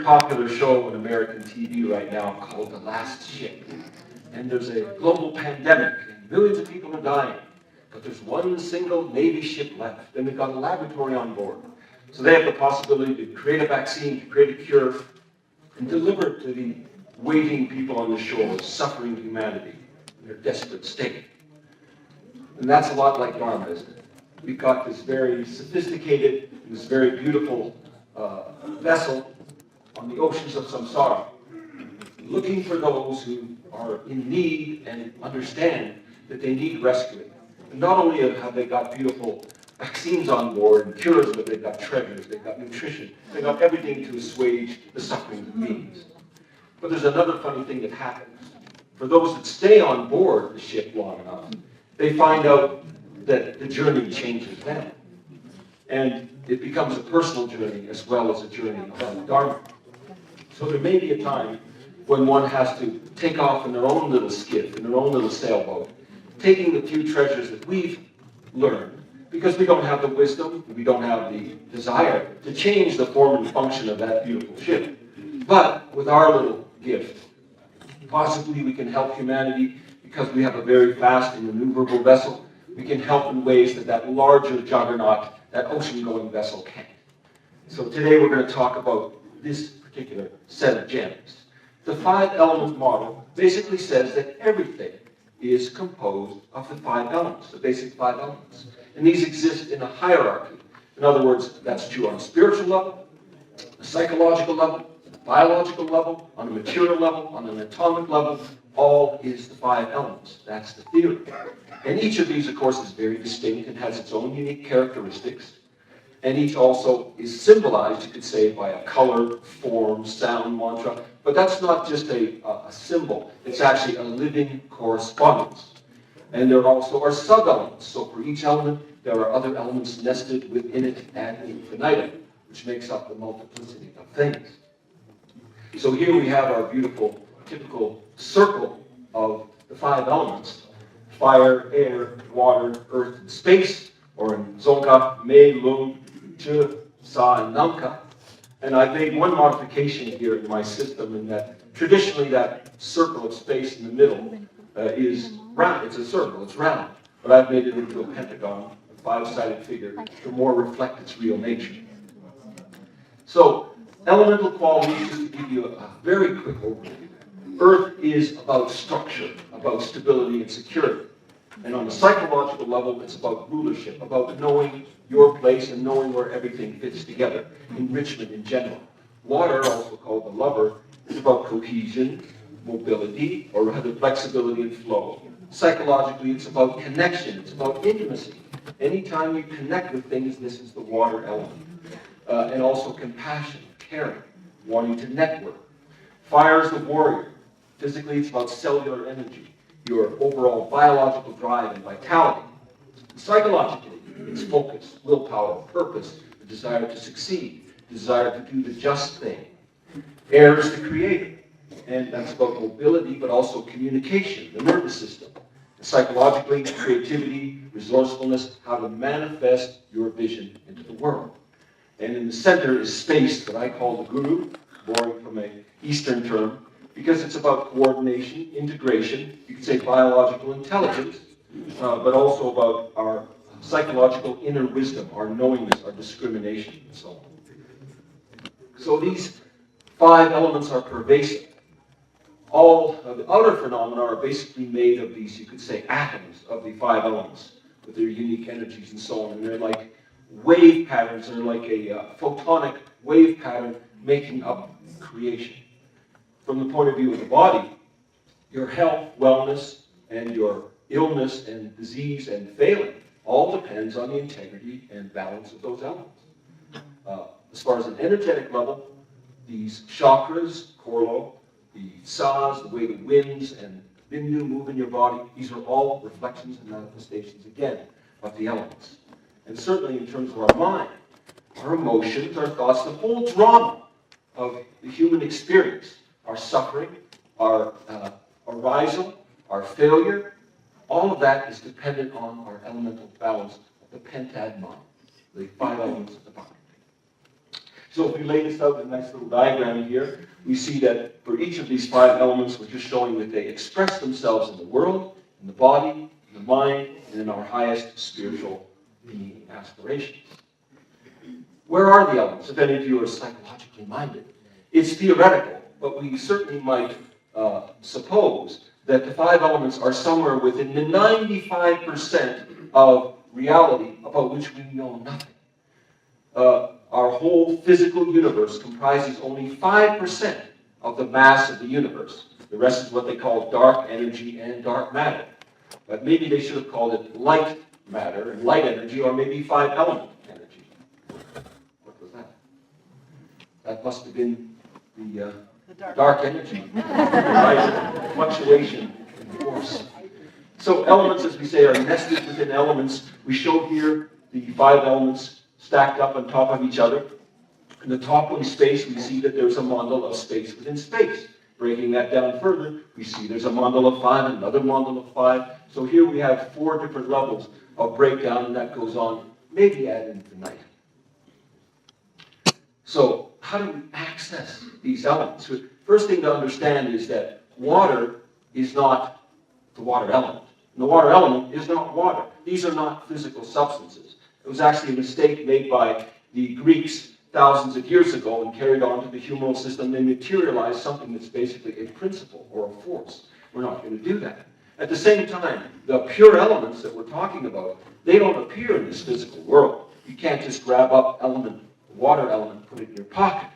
popular show on American TV right now called The Last Ship. And there's a global pandemic, and millions of people are dying. But there's one single Navy ship left, and they've got a laboratory on board. So they have the possibility to create a vaccine, to create a cure, and deliver it to the waiting people on the shore, suffering humanity in their desperate state. And that's a lot like Dharma, isn't it? We've got this very sophisticated, this very beautiful vessel on the oceans of samsara, looking for those who are in need and understand that they need rescuing. And not only have they got beautiful vaccines on board and cures, but they've got treasures, they've got nutrition, they've got everything to assuage the suffering of beings. But there's another funny thing that happens. For those that stay on board the ship long enough, they find out that the journey changes them. And it becomes a personal journey as well as a journey of Dharma. So there may be a time when one has to take off in their own little skiff, in their own little sailboat, taking the few treasures that we've learned, because we don't have the wisdom, we don't have the desire to change the form and function of that beautiful ship. But with our little gift, possibly we can help humanity because we have a very fast and maneuverable vessel. We can help in ways that that larger juggernaut, that ocean-going vessel can't. So today we're going to talk about this particular set of gems. The 5-element model basically says that everything is composed of the 5 elements, the basic 5 elements. And these exist in a hierarchy. In other words, that's true on a spiritual level, a psychological level, a biological level, on a material level, on an atomic level. All is the 5 elements. That's the theory. And each of these, of course, is very distinct and has its own unique characteristics. And each also is symbolized, you could say, by a color, form, sound, mantra. But that's not just a symbol. It's actually a living correspondence. And there also are sub-elements. So for each element, there are other elements nested within it ad infinitum, which makes up the multiplicity of things. So here we have our beautiful, typical circle of the 5 elements: fire, air, water, earth, and space, or in Dzongkha, Me, Lung, Che, Sa, and Namkha. And I've made one modification here in my system in that traditionally that circle of space in the middle is round. It's a circle, it's round. But I've made it into a pentagon, a 5-sided figure, to more reflect its real nature. So, elemental qualities, just to give you a very quick overview. Earth is about structure, about stability and security. And on a psychological level, it's about rulership, about knowing your place and knowing where everything fits together, enrichment in general. Water, also called the lover, is about cohesion, mobility, or rather flexibility and flow. Psychologically, it's about connection, it's about intimacy. Anytime you connect with things, this is the water element. And also compassion, caring, wanting to network. Fire is the warrior. Physically, it's about cellular energy, your overall biological drive and vitality. Psychologically, it's focus, willpower, purpose, the desire to succeed, desire to do the just thing. Air is the creator, and that's about mobility, but also communication, the nervous system. Psychologically, creativity, resourcefulness, how to manifest your vision into the world. And in the center is space, that I call the guru, borrowing from an Eastern term, because it's about coordination, integration, you could say biological intelligence, but also about our psychological inner wisdom, our knowingness, our discrimination, and so on. So these 5 elements are pervasive. All of the outer phenomena are basically made of these, you could say, atoms of the 5 elements, with their unique energies and so on. And they're like wave patterns, they're like a photonic wave pattern making up creation. From the point of view of the body, your health, wellness, and your illness and disease and failing all depends on the integrity and balance of those elements. As far as an energetic level, these chakras, Korlo, the Sas, the way the winds and Bindu move in your body, these are all reflections and manifestations, again, of the elements. And certainly in terms of our mind, our emotions, our thoughts, the whole drama of the human experience, our suffering, our arisal, our failure, all of that is dependent on our elemental balance of the pentad mind, the 5 elements of the body. So if we lay this out in a nice little diagram here, we see that for each of these 5 elements, we're just showing that they express themselves in the world, in the body, in the mind, and in our highest spiritual being aspirations. Where are the elements, if any of you are psychologically minded? It's theoretical, but we certainly might suppose that the 5 elements are somewhere within the 95% of reality about which we know nothing. Our whole physical universe comprises only 5% of the mass of the universe. The rest is what they call dark energy and dark matter. But maybe they should have called it light matter and light energy, or maybe 5-element energy. What was that? That must have been the dark energy, right? Fluctuation in force. So elements, as we say, are nested within elements. We show here the 5 elements stacked up on top of each other. In the top one, space, we see that there's a mandala of space within space. Breaking that down further, we see there's a mandala of 5, another mandala of 5. So here we have 4 different levels of breakdown, and that goes on maybe ad infinitum. So how do we access these elements? First thing to understand is that water is not the water element. And the water element is not water. These are not physical substances. It was actually a mistake made by the Greeks thousands of years ago and carried on to the humoral system. They materialized something that's basically a principle or a force. We're not going to do that. At the same time, the pure elements that we're talking about, they don't appear in this physical world. You can't just grab up water element, put it in your pocket.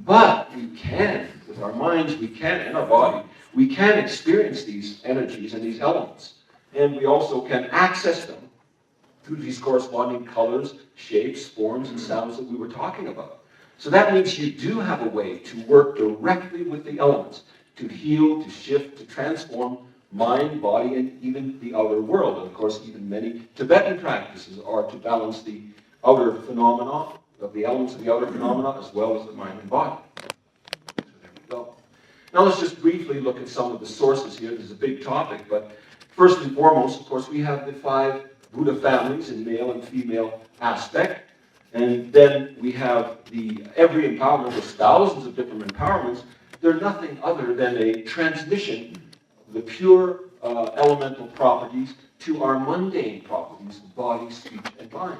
But we can, with our minds, we can, and our body, we can experience these energies and these elements. And we also can access them through these corresponding colors, shapes, forms, and sounds that we were talking about. So that means you do have a way to work directly with the elements, to heal, to shift, to transform mind, body, and even the outer world. And of course, even many Tibetan practices are to balance the outer phenomena, of the elements of the outer phenomena, as well as the mind and body. So there we go. Now let's just briefly look at some of the sources here. This is a big topic, but first and foremost, of course, we have the 5 Buddha families in male and female aspect. And then we have every empowerment. There's thousands of different empowerments. They're nothing other than a transmission of the pure elemental properties to our mundane properties of body, speech, and mind.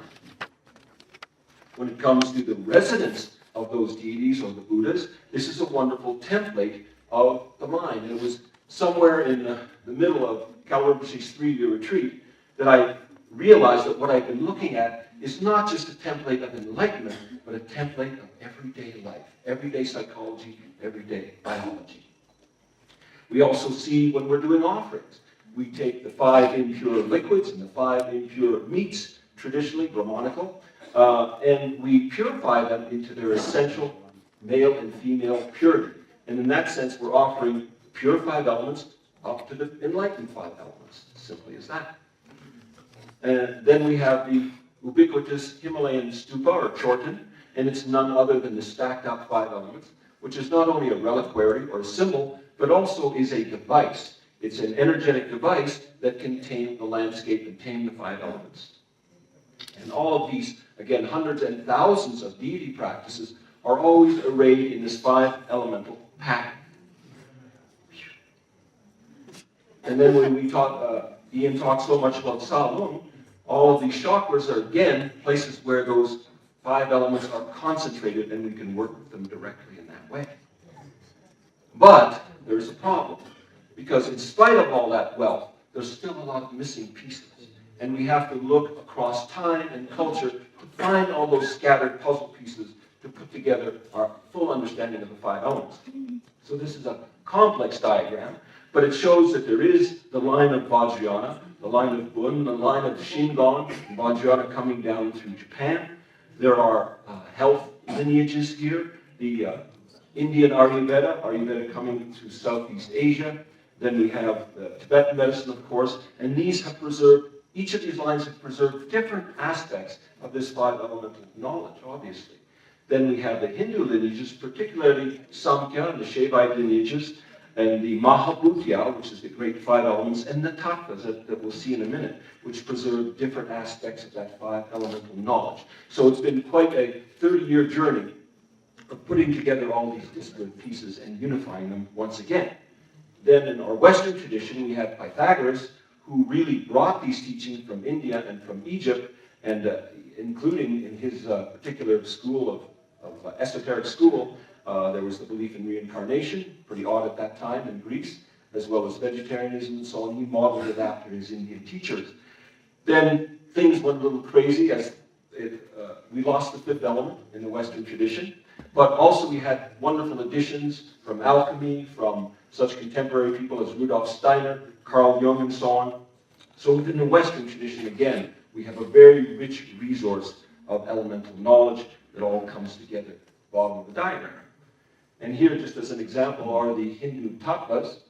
When it comes to the residence of those deities or the Buddhas, this is a wonderful template of the mind. And it was somewhere in the middle of Kala Rinpoche's 3-year retreat that I realized that what I've been looking at is not just a template of enlightenment, but a template of everyday life, everyday psychology, everyday biology. We also see when we're doing offerings, we take the 5 impure liquids and the 5 impure meats, traditionally Brahmanical, and we purify them into their essential male and female purity. And in that sense, we're offering pure 5 elements up to the enlightened 5 elements, simply as that. And then we have the ubiquitous Himalayan stupa, or chorten, and it's none other than the stacked up 5 elements, which is not only a reliquary or a symbol, but also is a device. It's an energetic device that can tame the landscape and tame the 5 elements. And all of these, again, hundreds and thousands of deity practices are always arrayed in this 5 elemental pattern. And then when we talk, Ian talked so much about Salomon, all of these chakras are, again, places where those 5 elements are concentrated, and we can work with them directly in that way. But there's a problem, because in spite of all that wealth, there's still a lot of missing pieces. And we have to look across time and culture to find all those scattered puzzle pieces to put together our full understanding of the 5 elements. So this is a complex diagram, but it shows that there is the line of Vajrayana, the line of Bun, the line of Shingon, Vajrayana coming down through Japan. There are health lineages here, the Indian Ayurveda coming through Southeast Asia. Then we have Tibetan medicine, of course, and these have preserved, each of these lines have preserved different aspects of this 5 elemental knowledge, obviously. Then we have the Hindu lineages, particularly Samkhya and the Shaivite lineages, and the Mahabhutya, which is the great 5 elements, and the Tattvas that we'll see in a minute, which preserve different aspects of that 5 elemental knowledge. So it's been quite a 30-year journey of putting together all these disparate pieces and unifying them once again. Then in our Western tradition, we have Pythagoras, who really brought these teachings from India and from Egypt, and including in his particular school of esoteric school, there was the belief in reincarnation, pretty odd at that time in Greece, as well as vegetarianism and so on. He modeled it after his Indian teachers. Then things went a little crazy as we lost the fifth element in the Western tradition, but also we had wonderful additions from alchemy, from such contemporary people as Rudolf Steiner, Carl Jung, and so on. So within the Western tradition, again, we have a very rich resource of elemental knowledge that all comes together at the bottom of the diagram. And here, just as an example, are the Hindu tattvas.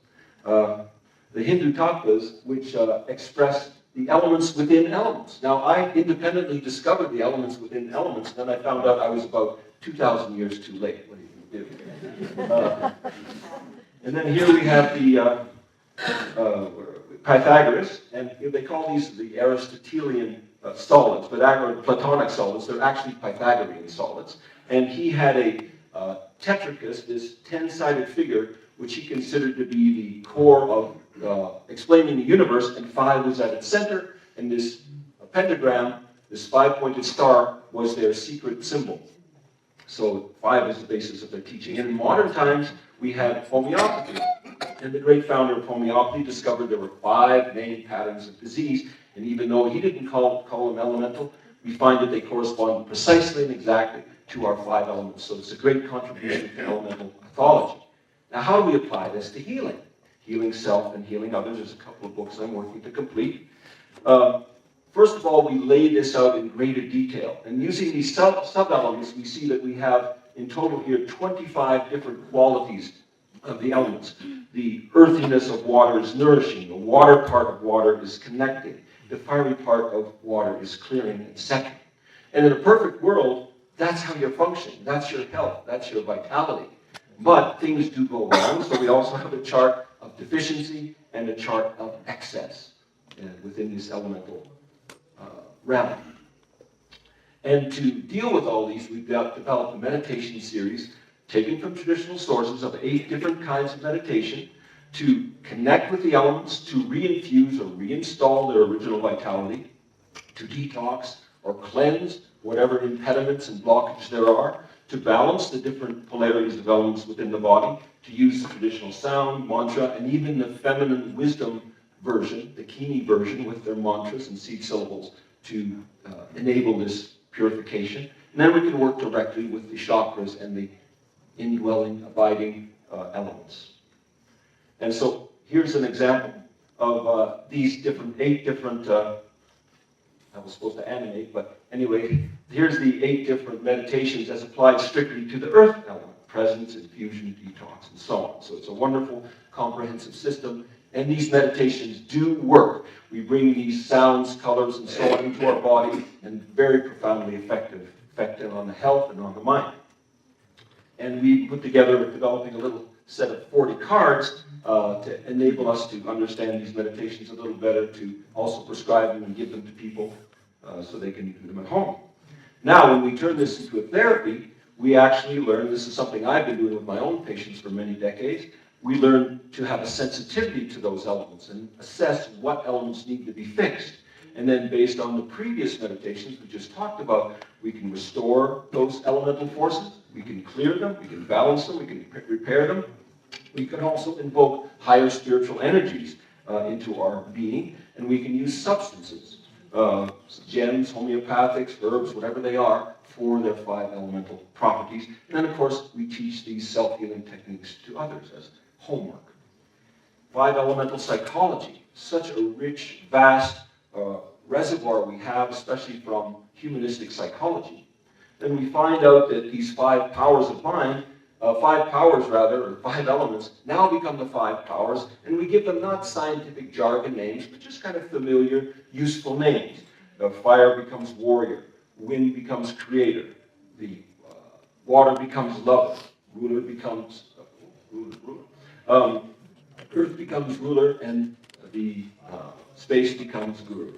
The Hindu tattvas, which express the elements within elements. Now, I independently discovered the elements within elements, and then I found out I was about 2,000 years too late. What are you going to do? And then here we have the Pythagoras, and they call these the Aristotelian solids, but actually Platonic solids. They're actually Pythagorean solids. And he had a tetrachus, this 10-sided figure, which he considered to be the core of explaining the universe, and 5 was at its center, and this pentagram, this 5-pointed star, was their secret symbol. So 5 is the basis of their teaching. And in modern times, we have homeopathy. And the great founder of homeopathy discovered there were 5 main patterns of disease, and even though he didn't call them elemental, we find that they correspond precisely and exactly to our 5 elements. So it's a great contribution to elemental pathology. Now, how do we apply this to healing? Healing self and healing others. There's a couple of books I'm working to complete. First of all, we lay this out in greater detail. And using these sub-elements, we see that we have, in total here, 25 different qualities of the elements. The earthiness of water is nourishing. The water part of water is connecting. The fiery part of water is clearing and settling. And in a perfect world, that's how you're functioning. That's your health. That's your vitality. But things do go wrong, so we also have a chart of deficiency and a chart of excess within this elemental realm. And to deal with all these, we've developed a meditation series taken from traditional sources of 8 different kinds of meditation to connect with the elements, to reinfuse or reinstall their original vitality, to detox or cleanse whatever impediments and blockages there are, to balance the different polarities of elements within the body, to use the traditional sound, mantra, and even the feminine wisdom version, the Kini version with their mantras and seed syllables to enable this purification. And then we can work directly with the chakras and the indwelling, abiding elements. And so here's an example of these 8 different I was supposed to animate, but anyway, here's the 8 different meditations as applied strictly to the earth element: presence, infusion, detox, and so on. So it's a wonderful, comprehensive system, and these meditations do work. We bring these sounds, colors, and so on into our body, and very profoundly effective on the health and on the mind. And we put together, developing a little set of 40 cards to enable us to understand these meditations a little better, to also prescribe them and give them to people so they can do them at home. Now, when we turn this into a therapy, we actually learn, this is something I've been doing with my own patients for many decades, we learn to have a sensitivity to those elements and assess what elements need to be fixed. And then based on the previous meditations we just talked about, we can restore those elemental forces, we can clear them, we can balance them, we can repair them. We can also invoke higher spiritual energies into our being, and we can use substances, gems, homeopathics, herbs, whatever they are, for their 5 elemental properties. And then, of course, we teach these self-healing techniques to others as homework. 5 elemental psychology, such a rich, vast reservoir we have, especially from humanistic psychology. Then we find out that these 5 powers of mind, 5 powers rather, or 5 elements, now become the 5 powers, and we give them not scientific jargon names, but just kind of familiar, useful names. Fire becomes warrior, wind becomes creator, the water becomes lover, ruler becomes earth becomes ruler, and the space becomes guru.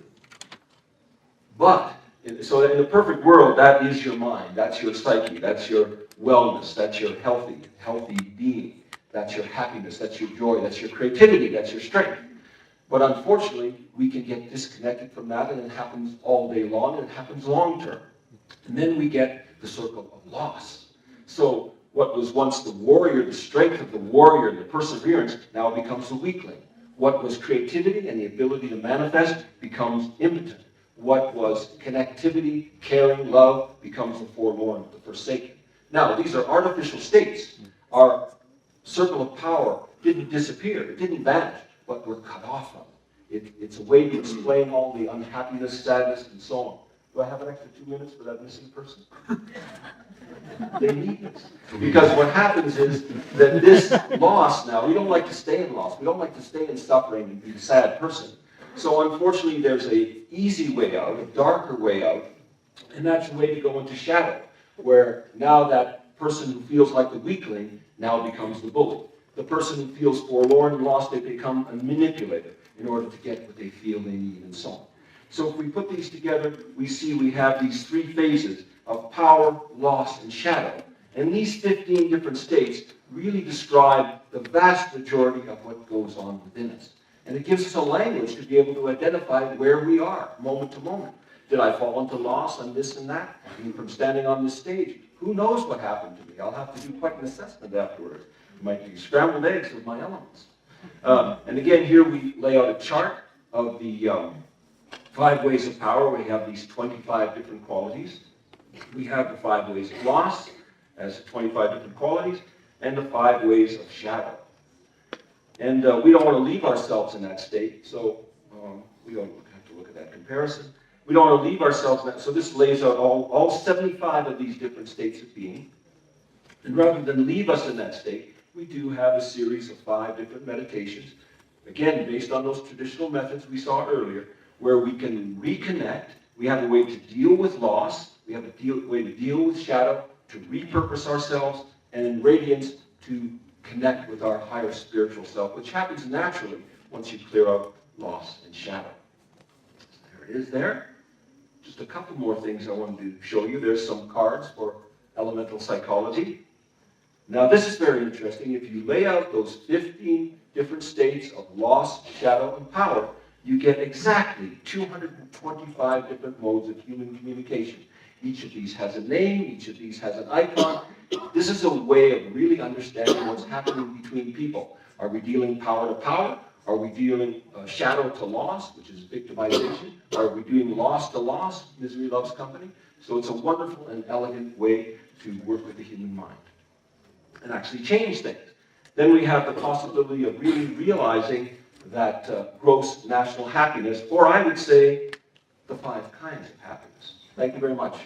But, so in the perfect world, that is your mind, that's your psyche, that's your wellness, that's your healthy being, that's your happiness, that's your joy, that's your creativity, that's your strength. But unfortunately, we can get disconnected from that, and it happens all day long, and it happens long term. And then we get the circle of loss. So what was once the warrior, the strength of the warrior, the perseverance, now becomes the weakling. What was creativity and the ability to manifest becomes impotent. What was connectivity, caring, love, becomes the forlorn, the forsaken. Now, these are artificial states. Our circle of power didn't disappear, it didn't vanish, but we're cut off from it. It's a way to explain all the unhappiness, sadness, and so on. Do I have an extra 2 minutes for that missing person? They need this. Because what happens is that this loss now, we don't like to stay in loss. We don't like to stay in suffering and be a sad person. So unfortunately, there's an easy way out, a darker way out, and that's a way to go into shadow, where now that person who feels like the weakling now becomes the bully. The person who feels forlorn and lost, they become a manipulator in order to get what they feel they need and so on. So if we put these together, we see we have these three phases of power, loss, and shadow. And these 15 different states really describe the vast majority of what goes on within us. And it gives us a language to be able to identify where we are, moment to moment. Did I fall into loss on this and that? I mean, from standing on this stage, who knows what happened to me? I'll have to do quite an assessment afterwards. It might be scrambled eggs with my elements. And again, here we lay out a chart of the 5 ways of power. We have these 25 different qualities. We have the 5 ways of loss as 25 different qualities, and the 5 ways of shadow. And we don't want to leave ourselves in that state, so we don't have to look at that comparison. We don't want to leave ourselves in that. So this lays out all 75 of these different states of being. And rather than leave us in that state, we do have a series of 5 different meditations, again, based on those traditional methods we saw earlier, where we can reconnect. We have a way to deal with loss. We have a way to deal with shadow, to repurpose ourselves, and in radiance, to connect with our higher spiritual self, which happens naturally once you clear out loss and shadow. There it is there. Just a couple more things I wanted to show you. There's some cards for elemental psychology. Now this is very interesting. If you lay out those 15 different states of loss, shadow, and power, you get exactly 225 different modes of human communication. Each of these has a name, each of these has an icon. This is a way of really understanding what's happening between people. Are we dealing power to power? Are we dealing shadow to loss, which is victimization? Are we doing loss to loss? Misery loves company. So it's a wonderful and elegant way to work with the human mind and actually change things. Then we have the possibility of really realizing that gross national happiness, or I would say, the 5 kinds of happiness. Thank you very much.